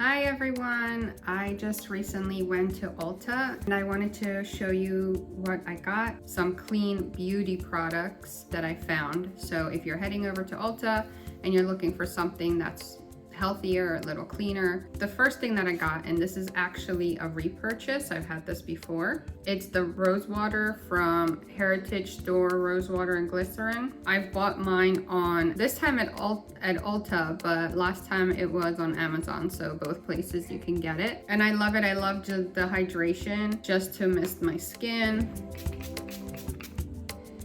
Hi everyone, I just recently went to Ulta and I wanted to show you what I got, some clean beauty products that I found. So if you're heading over to Ulta and you're looking for something that's healthier, a little cleaner, the first thing that I got, and this is actually a repurchase, I've had this before, it's the rose water from Heritage Store, rose water and glycerin. I've bought mine on, this time at Ulta, but last time it was on Amazon, so both places you can get it. And I love it. I love just the hydration, just to mist my skin.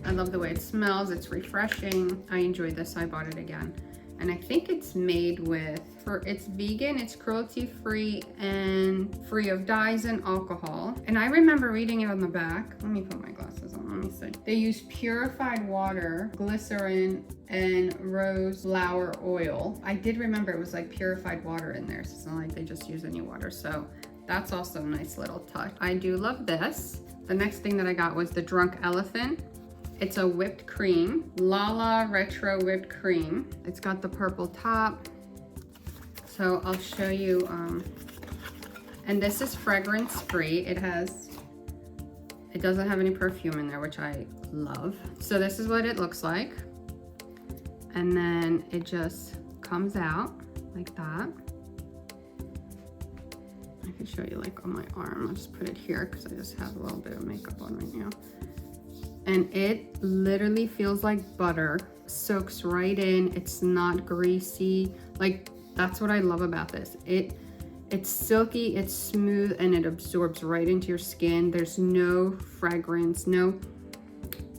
I love the way it smells, it's refreshing. I enjoy this, so I bought it again. And I think it's made with, it's vegan, it's cruelty free and free of dyes and alcohol. And I remember reading it on the back. Let me put my glasses on, let me see. They use purified water, glycerin, and rose flower oil. I did remember it was like purified water in there, so it's not like they just use any water. So that's also a nice little touch. I do love this. The next thing that I got was the Drunk Elephant. It's a whipped cream, Lala Retro Whipped Cream. It's got the purple top. So I'll show you, and this is fragrance free. It doesn't have any perfume in there, which I love. So this is what it looks like. And then it just comes out like that. I can show you like on my arm. I'll just put it here because I just have a little bit of makeup on right now. And it literally feels like butter, soaks right in. It's not greasy. Like, that's what I love about this. It's silky, it's smooth, and it absorbs right into your skin. There's no fragrance, no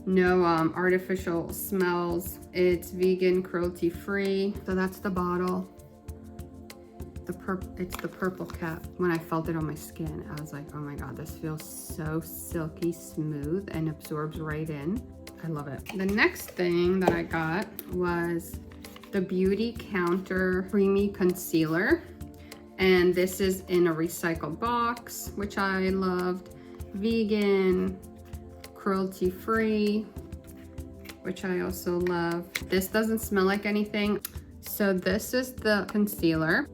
artificial smells. It's vegan, cruelty free. So that's the bottle. It's the purple cap. When I felt it on my skin, I was like, oh my God, this feels so silky smooth and absorbs right in. I love it. The next thing that I got was the Beauty Counter Creamy Concealer. And this is in a recycled box, which I loved. Vegan, cruelty free, which I also love. This doesn't smell like anything. So this is the concealer.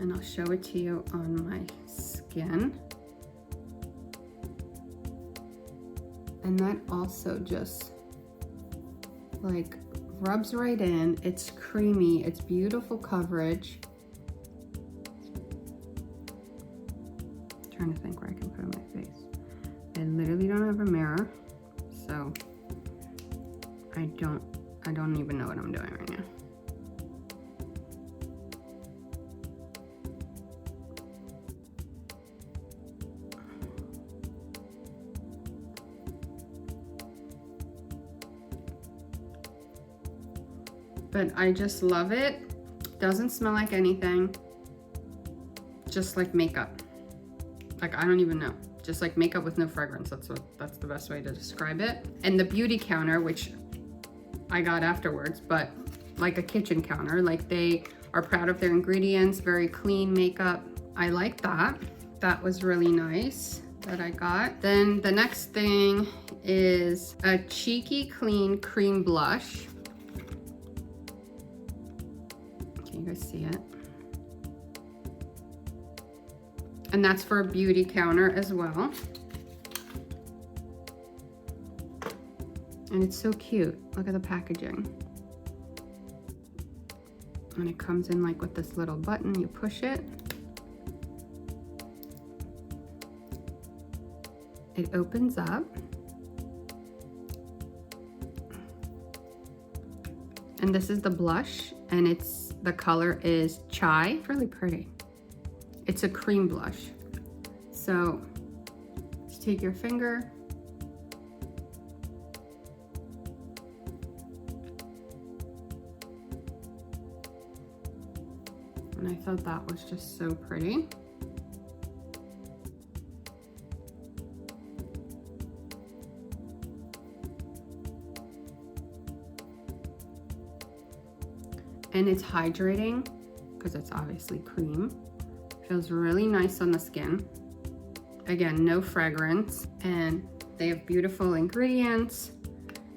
And I'll show it to you on my skin. And that also just like rubs right in. It's creamy, it's beautiful coverage. I'm trying to think where I can put it on my face. I literally don't have a mirror, so I don't even know what I'm doing right now. But I just love it. Doesn't smell like anything. Just like makeup. Like, I don't even know. Just like makeup with no fragrance. That's the best way to describe it. And the Beauty Counter, which I got afterwards, but like a kitchen counter. Like, they are proud of their ingredients, very clean makeup. I like that. That was really nice that I got. Then the next thing is a Cheeky Clean Cream Blush. You guys see it? And that's for a beauty counter as well. And it's so cute. Look at the packaging. And it comes in like with this little button. You push it. It opens up. And this is the blush, and the color is Chai. Really pretty. It's a cream blush. So just take your finger, and I thought that was just so pretty. And it's hydrating because it's obviously cream. Feels really nice on the skin. Again, no fragrance, and they have beautiful ingredients,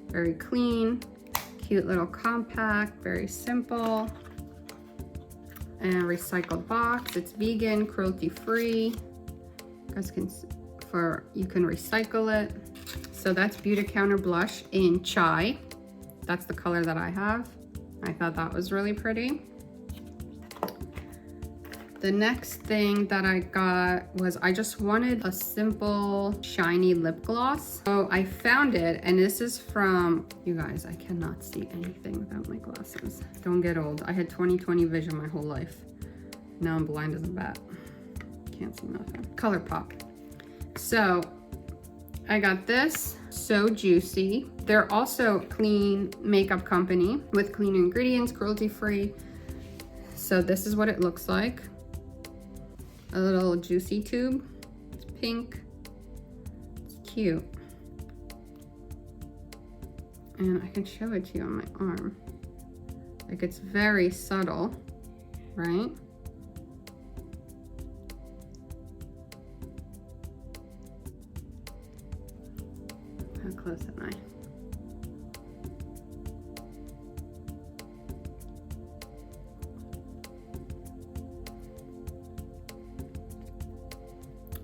very clean, cute little compact, very simple. and recycled box. It's vegan, cruelty free. You guys can, you can recycle it. So that's Beauty Counter blush in Chai. That's the color that I have. I thought that was really pretty. The next thing that I got was I just wanted a simple shiny lip gloss. So I found it, and this is from, you guys, I cannot see anything without my glasses. Don't get old. I had 20/20 vision my whole life. Now I'm blind as a bat. Can't see nothing. ColourPop. So I got this, So Juicy. They're also clean makeup company with clean ingredients, cruelty free. So this is what it looks like. A little juicy tube. It's pink. It's cute. And I can show it to you on my arm. Like, it's very subtle, right? How close am I?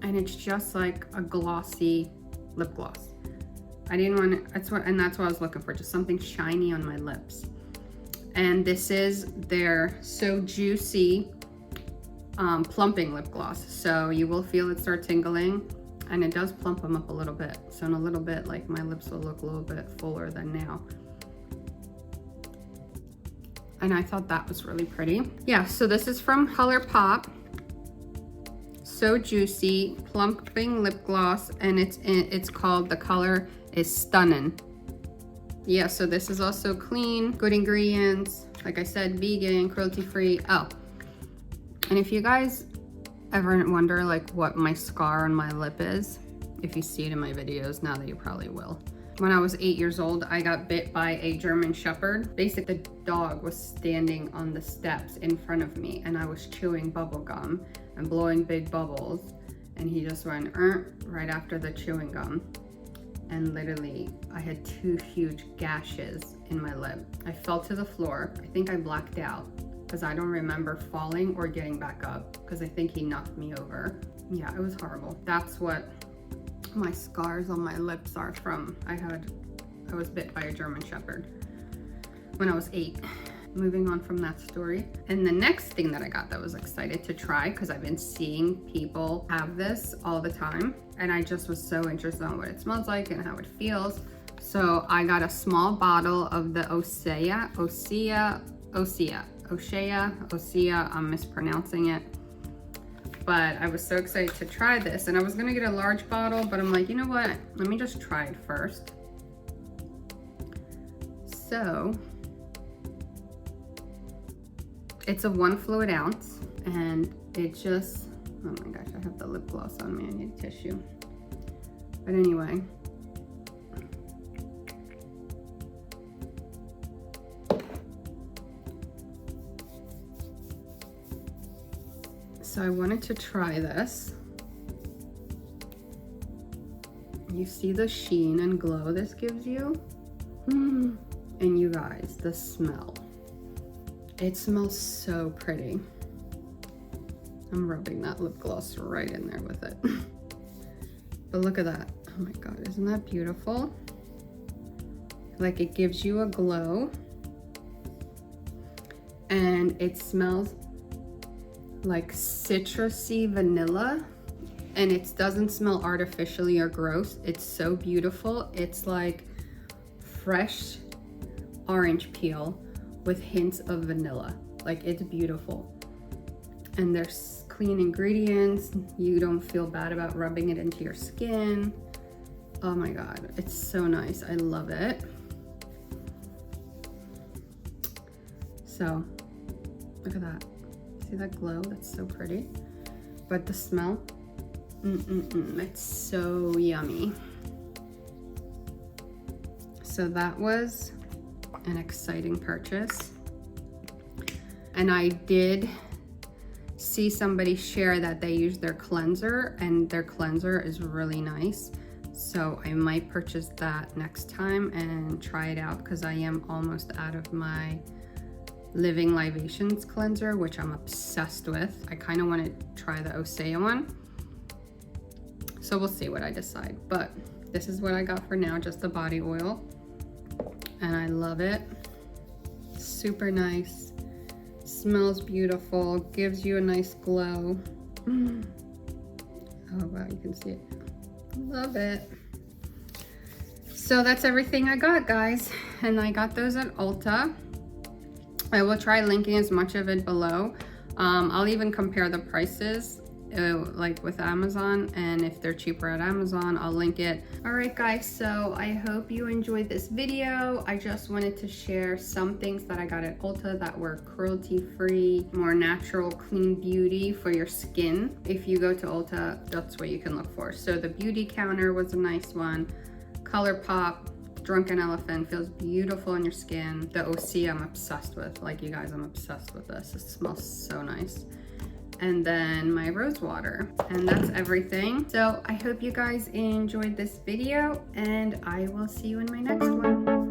And it's just like a glossy lip gloss. I didn't want to, that's what I was looking for, just something shiny on my lips. And this is their So Juicy plumping lip gloss. So you will feel it start tingling, and it does plump them up a little bit. So in a little bit, like, my lips will look a little bit fuller than now. And I thought that was really pretty. Yeah, so this is from ColourPop. So Juicy plumping lip gloss, and it's called, the color is Stunning. Yeah, so this is also clean, good ingredients, like I said, vegan, cruelty free. Oh, and if you guys ever wonder like what my scar on my lip is, if you see it in my videos, now that you probably will. When I was 8 years old, I got bit by a German Shepherd. Basically, the dog was standing on the steps in front of me, and I was chewing bubble gum and blowing big bubbles, and he just went right after the chewing gum. And literally, I had 2 huge gashes in my lip. I fell to the floor. I think I blacked out because I don't remember falling or getting back up, because I think he knocked me over. Yeah, it was horrible. That's what my scars on my lips are from. I was bit by a German Shepherd when I was 8. Moving on from that story. And the next thing that I got that I was excited to try, because I've been seeing people have this all the time, and I just was so interested in what it smells like and how it feels. So I got a small bottle of the Osea, I'm mispronouncing it. But I was so excited to try this, and I was gonna get a large bottle, but I'm like, you know what? Let me just try it first. So, it's a 1 fluid ounce, and it just, oh my gosh, I have the lip gloss on me, I need a tissue. But anyway. So I wanted to try this. You see the sheen and glow this gives you? And you guys, the smell. It smells so pretty. I'm rubbing that lip gloss right in there with it. But look at that. Oh my God, isn't that beautiful? Like, it gives you a glow. And it smells like citrusy vanilla, and it doesn't smell artificially or gross. It's so beautiful. It's like fresh orange peel with hints of vanilla. Like, it's beautiful. And there's clean ingredients. You don't feel bad about rubbing it into your skin. Oh my God, it's so nice. I love it. So look at that. See that glow? That's so pretty. But the smell, it's so yummy. So that was an exciting purchase. And I did see somebody share that they use their cleanser, and their cleanser is really nice. So I might purchase that next time and try it out, because I am almost out of my Living Libations cleanser, which I'm obsessed with. I kind of want to try the Osea one. So we'll see what I decide. But this is what I got for now, just the body oil. And I love it. Super nice. Smells beautiful. Gives you a nice glow. Oh wow, you can see it. Love it. So that's everything I got, guys. And I got those at Ulta. I will try linking as much of it below. I'll even compare the prices like with Amazon, and if they're cheaper at Amazon, I'll link it. All right, guys, so I hope you enjoyed this video. I just wanted to share some things that I got at Ulta that were cruelty-free, more natural, clean beauty for your skin. If you go to Ulta, that's what you can look for. So the beauty counter was a nice one. ColourPop Drunken Elephant feels beautiful on your skin. The Osea I'm obsessed with. Like you guys, I'm obsessed with this. It smells so nice. And then my rose water. And that's everything. So I hope you guys enjoyed this video, and I will see you in my next one.